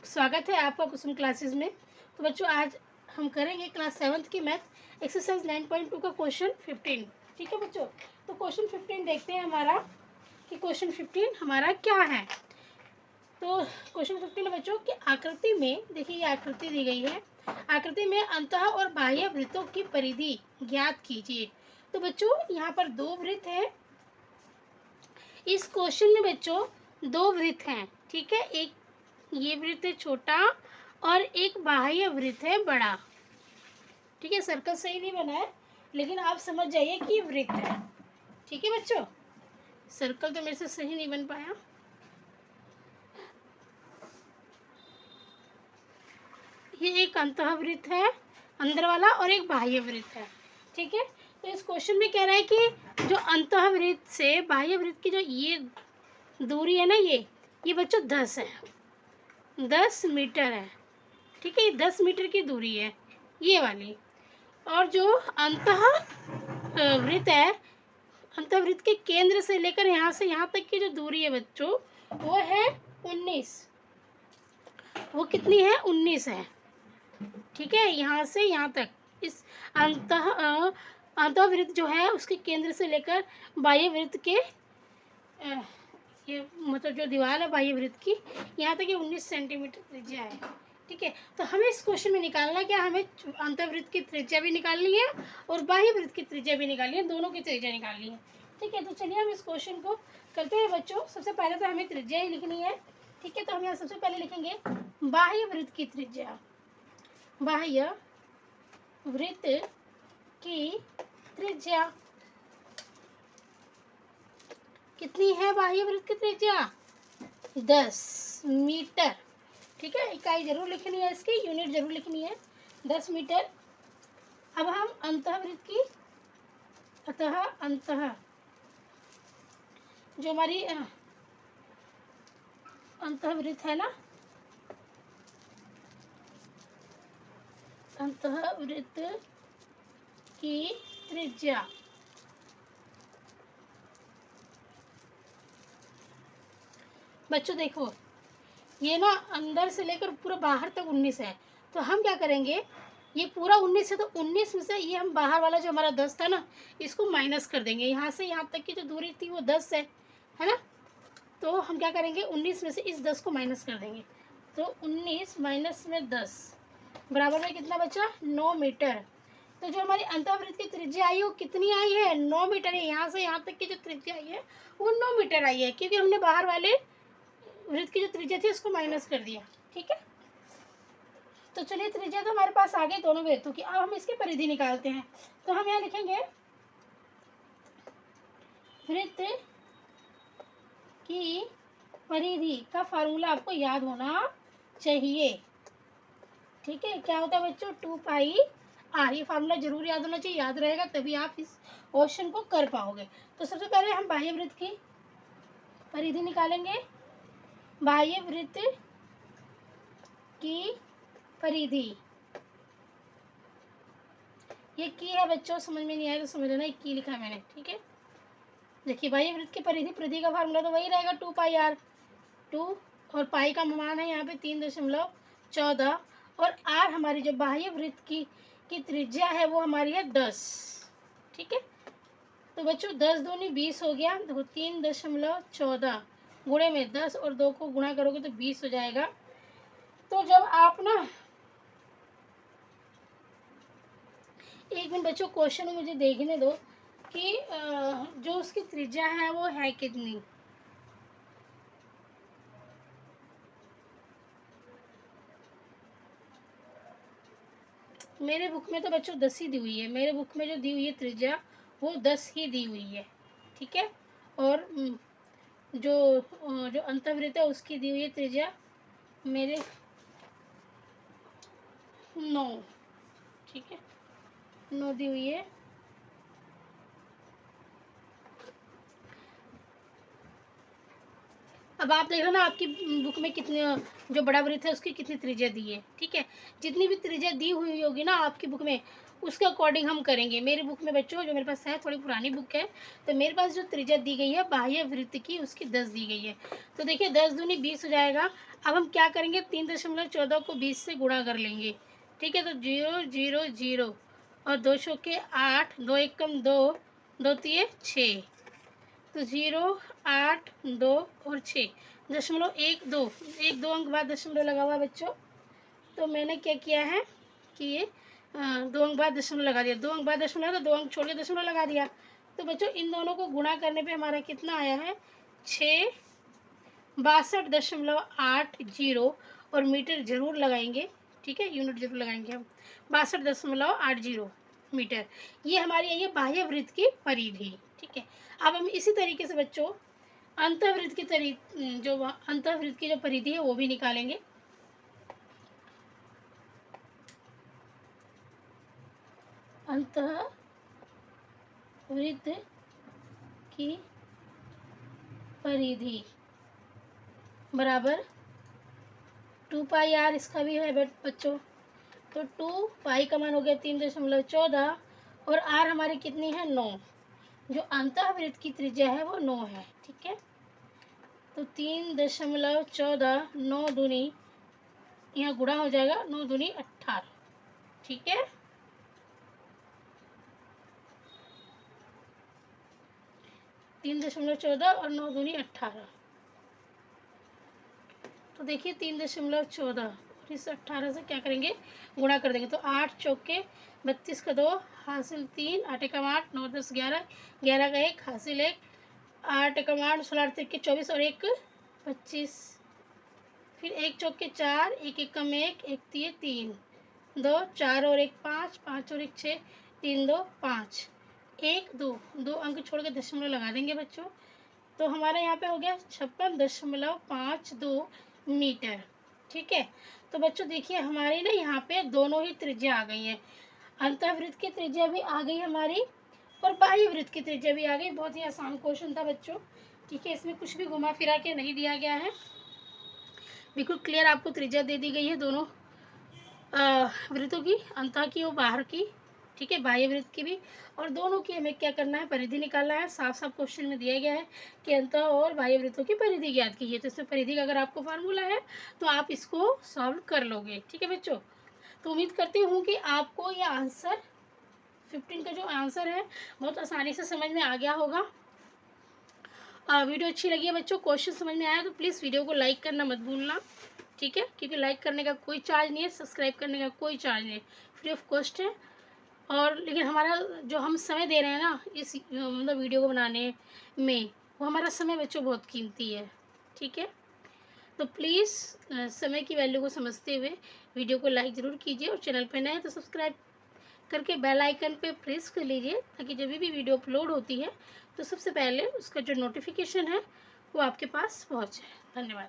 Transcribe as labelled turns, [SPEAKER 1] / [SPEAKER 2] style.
[SPEAKER 1] स्वागत है आपका कुसुम क्लासेस में। तो बच्चों आज हम करेंगे क्लास 7th की मैथ एक्सरसाइज 9.2 का क्वेश्चन 15। ठीक है बच्चों, तो क्वेश्चन 15 देखते हैं हमारा कि क्वेश्चन 15 हमारा क्या है। तो क्वेश्चन 15 बच्चों की आकृति में देखिए, ये आकृति दी गई है। आकृति में अंतः और बाह्य वृत्तों की परिधि ज्ञात कीजिए। तो बच्चों यहाँ पर दो वृत्त है। इस क्वेश्चन में बच्चों दो वृत्त हैं। ठीक है, एक ये वृत्त है छोटा और एक बाह्य वृत्त है बड़ा। ठीक है, सर्कल सही नहीं बना है लेकिन आप समझ जाइए कि ये वृत्त है। ठीक है बच्चों, सर्कल तो मेरे से सही नहीं बन पाया। ये एक अंतःवृत्त है अंदर वाला और एक बाह्य वृत्त है। ठीक है, तो इस क्वेश्चन में कह रहा है कि जो अंतःवृत्त से बाह्य वृत्त की जो ये दूरी है ना, ये बच्चों 10 है, 10 मीटर है। ठीक है, ये 10 मीटर की दूरी है ये वाली। और जो अंतः वृत्त है, अंतःवृत्त के केंद्र से लेकर यहाँ से यहाँ तक की जो दूरी है बच्चों, वो है 19। वो कितनी है? 19 है। ठीक है, यहाँ से यहाँ तक इस अंतःवृत्त जो है उसके केंद्र से लेकर बाह्य वृत्त के ये मतलब जो दीवार है बाह्य वृत्त की, यहाँ तक ये 19 सेंटीमीटर त्रिज्या है। ठीक है, तो हमें इस क्वेश्चन में निकालना क्या, हमें अंतःवृत्त की त्रिज्या भी निकालनी है और बाह्य वृत्त की त्रिज्या भी निकालनी है, दोनों की त्रिज्या निकालनी है। ठीक है, तो चलिए हम इस क्वेश्चन को करते हैं बच्चों। सबसे पहले तो हमें त्रिज्या ही लिखनी है। ठीक है, तो हम यहाँ सबसे पहले लिखेंगे बाह्य वृत्त की त्रिज्या। बाह्य वृत्त की त्रिज्या कितनी है? बाह्य वृत्त की त्रिज्या 10 मीटर। ठीक है, इकाई जरूर लिखनी है, इसकी यूनिट जरूर लिखनी है, 10 मीटर। अब हम अंतःवृत्त की अंतः जो हमारी अंतःवृत्त है ना, अंतःवृत्त की त्रिज्या बच्चों देखो, ये ना अंदर से लेकर पूरा बाहर तक 19 है। तो हम क्या करेंगे, ये पूरा 19 है तो 19 में से ये हम बाहर वाला जो हमारा 10 था ना, इसको माइनस कर देंगे। यहाँ से यहाँ तक की जो दूरी थी वो 10 है ना। तो हम क्या करेंगे, 19 में से इस 10 को माइनस कर देंगे। तो 19 माइनस में 10 बराबर में कितना बचा? 9 मीटर। तो जो हमारी अंतःवृत्त की त्रिज्या आई है वो कितनी आई है? 9 मीटर है। यहाँ से यहाँ तक की जो त्रिज्या आई है वो 9 मीटर आई है, क्योंकि हमने बाहर वाले वृत्त की जो त्रिज्या थी उसको माइनस कर दिया। ठीक है, तो चलिए त्रिज्या तो हमारे पास आ गई दोनों वृत्तों की। अब हम इसकी परिधि निकालते हैं। तो हम यहाँ लिखेंगे वृत्त की परिधि का फार्मूला आपको याद होना चाहिए। ठीक है, क्या होता है बच्चों? 2 पाई आर। ये फार्मूला जरूर याद होना चाहिए, याद रहेगा तभी आप इस क्वेश्चन को कर पाओगे। तो सबसे पहले हम बाह्य वृत्त की परिधि निकालेंगे। बाह्य वृत्त की परिधि ये की है बच्चों, समझ में नहीं आया तो समझ लेना, एक की लिखा है मैंने। ठीक है, देखिए बाह्य वृत्त की परिधि का फार्मूला तो वही रहेगा 2 पाई आर। 2 और पाई का मान है यहाँ पे 3.14 और आर हमारी जो बाह्य वृत्त की त्रिज्या है वो हमारी है 10। ठीक है, तो बच्चों 10 दूनी 20 हो गया। देखो 3.14 गुणे में 10 और 2 को गुणा करोगे तो 20 हो जाएगा। तो जब आप ना एक मिनट बच्चों, क्वेश्चन मुझे देखने दो कि जो उसकी त्रिज्या है वो है कितनी। मेरे बुक में तो बच्चों 10 ही दी हुई है। मेरे बुक में जो दी हुई है त्रिज्या वो 10 ही दी हुई है। ठीक है, और जो अंतःवृत्त है उसकी दी हुई है त्रिज्या मेरे 9। ठीक है, 9 दी हुई है। अब आप देख लो ना आपकी बुक में कितने, जो बड़ा वृत्त है उसकी कितनी त्रिज्या दी है। ठीक है, जितनी भी त्रिज्या दी हुई होगी ना आपकी बुक में उसके अकॉर्डिंग हम करेंगे। मेरी बुक में बच्चों, जो मेरे पास है, थोड़ी पुरानी बुक है, तो मेरे पास जो त्रिज्या दी गई है बाह्य वृत्त की, उसकी 10 दी गई है। तो देखिए 10 दूनी 20 हो जाएगा। अब हम क्या करेंगे, 3.14 को 20 से गुणा कर लेंगे। ठीक है, तो 0 0 0 और 2 चौके 8, 2 एकम 2, 2 तिये 6, तो 0 8 2 और 6, 0.12, 1 2 अंक बाद दशमलव लगा हुआ बच्चों। तो मैंने क्या किया है कि ये 2 अंक बाद दशमलव लगा दिया, 2 अंक बाद दशमलव, तो 2 अंक छोड़ के दशमलव लगा दिया। तो बच्चों इन दोनों को गुणा करने पे हमारा कितना आया है, 662.80 और मीटर जरूर लगाएंगे। ठीक है, यूनिट जरूर लगाएंगे हम, 62.80 मीटर। ये हमारी आई है बाह्य वृत्त की परिधि। ठीक है, अब हम इसी तरीके से बच्चों अंतःवृत्त की जो अंतःवृत्त की जो परिधि है वो भी निकालेंगे। अंतःवृत्त की परिधि बराबर 2 पाई आर, इसका भी है बच्चों। तो 2 पाई का मान हो गया 3.14 और आर हमारी कितनी है, 9। जो अंतःवृत्त की त्रिज्या है वो 9 है। ठीक है, तो 3.14, 9 दूनी, यहाँ गुणा हो जाएगा, 9 दूनी 18। ठीक है, 3.14 और 9 दूनी 18। तो देखिए 3.14 और इस 18 से क्या करेंगे, गुणा कर देंगे। तो 8 चौके 32 का 2 हासिल 3, 8 एकम 8, 9 10 11, 11 का 1 हासिल 1, 8 एकम 8, 16 3 24 और 1 25, फिर 1 चौके 4, 1 एकम 1, 1 तिये 3, 2 4 और 1 5, 5 और 1 6, 3 2 5, 1 2, 2 अंक छोड़ के दशमलव लगा देंगे बच्चों। तो हमारा यहाँ पे हो गया 56.52 मीटर। ठीक है, तो बच्चों देखिए हमारी ना यहाँ पे दोनों ही त्रिज्या आ गई हैं, अंतःवृत्त की त्रिज्या भी आ गई हमारी और बाह्य वृत्त की त्रिज्या भी आ गई। बहुत ही आसान क्वेश्चन था बच्चों। ठीक है, इसमें कुछ भी घुमा फिरा के नहीं दिया गया है, बिल्कुल क्लियर आपको त्रिज्या दे दी गई है दोनों वृत्तों की, अंतः की और बाहर की। ठीक है, बाह्य वृत्त की भी, और दोनों की हमें क्या करना है, परिधि निकालना है। साफ साफ क्वेश्चन में दिया गया है कि अंतः और बाह्य वृत्तों की परिधि ज्ञात कीजिए। तो इसमें परिधि का अगर आपको फार्मूला है तो आप इसको सॉल्व कर लोगे। ठीक है बच्चों, तो उम्मीद करती हूँ कि आपको ये आंसर 15 का जो आंसर है बहुत आसानी से समझ में आ गया होगा। वीडियो अच्छी लगी है बच्चों, क्वेश्चन समझ में आया तो प्लीज़ वीडियो को लाइक करना मत भूलना। ठीक है, क्योंकि लाइक करने का कोई चार्ज नहीं है, सब्सक्राइब करने का कोई चार्ज नहीं है, फ्री ऑफ कॉस्ट है। और लेकिन हमारा जो हम समय दे रहे हैं ना इस मतलब वीडियो को बनाने में, वो हमारा समय बच्चों बहुत कीमती है। ठीक है, तो प्लीज़ समय की वैल्यू को समझते हुए वीडियो को लाइक ज़रूर कीजिए और चैनल पर नए हैं तो सब्सक्राइब करके बेल आइकन पे प्रेस कर लीजिए, ताकि जब भी वीडियो अपलोड होती है तो सबसे पहले उसका जो नोटिफिकेशन है वो आपके पास पहुँचे। धन्यवाद।